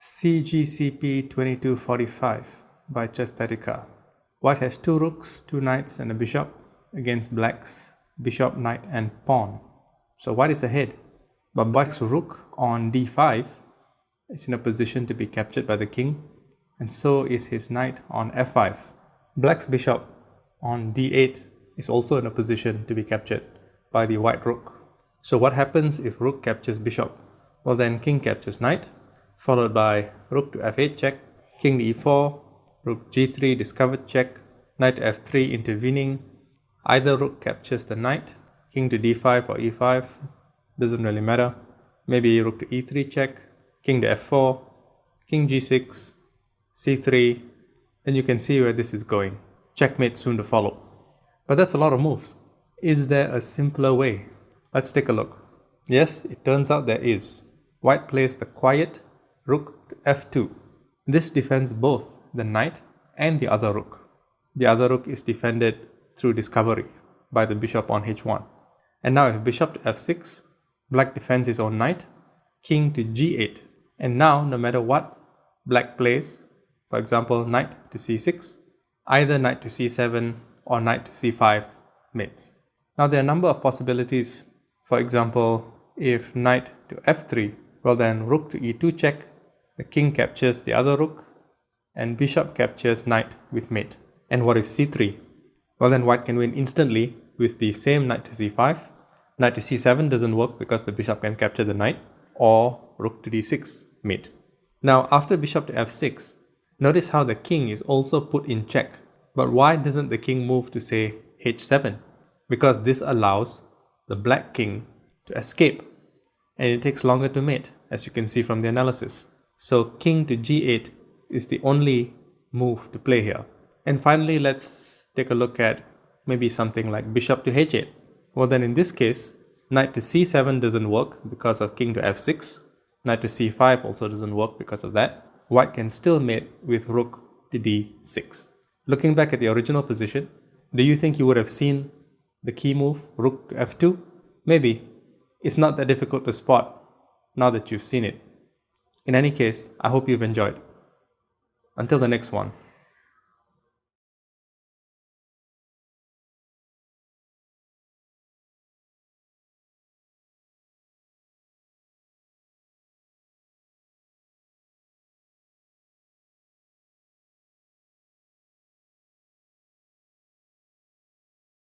CGCP 2245 by Chesthetica. White has 2 rooks, 2 knights and a bishop against black's bishop, knight and pawn. So white is ahead, but black's rook on d5 is in a position to be captured by the king, and so is his knight on f5. Black's bishop on d8 is also in a position to be captured by the white rook. So what happens if rook captures bishop? Well, then king captures knight, followed by rook to f8 check, king to e4, rook g3 discovered check, knight to f3 intervening. Either rook captures the knight, king to d5 or e5, doesn't really matter. Maybe rook to e3 check, king to f4, king g6, c3, and you can see where this is going. Checkmate soon to follow. But that's a lot of moves. Is there a simpler way? Let's take a look. Yes, it turns out there is. White plays the quiet rook to f2. This defends both the knight and the other rook. The other rook is defended through discovery by the bishop on h1. And now if bishop to f6, black defends his own knight, king to g8. And now no matter what black plays, for example knight to c6, either knight to c7 or knight to c5 mates. Now there are a number of possibilities. For example, if knight to f3, well then rook to e2 check, the king captures the other rook, and bishop captures knight with mate. And what if c3? Well then white can win instantly with the same knight to c5. Knight to c7 doesn't work because the bishop can capture the knight, or rook to d6 mate. Now after bishop to f6, notice how the king is also put in check. But why doesn't the king move to say h7? Because this allows the black king to escape, and it takes longer to mate, as you can see from the analysis. So king to g8 is the only move to play here. And finally, let's take a look at maybe something like bishop to h8. Well then in this case, knight to c7 doesn't work because of king to f6. Knight to c5 also doesn't work because of that. White can still mate with rook to d6. Looking back at the original position, do you think you would have seen the key move, rook to f2? Maybe. It's not that difficult to spot now that you've seen it. In any case, I hope you've enjoyed. Until the next one.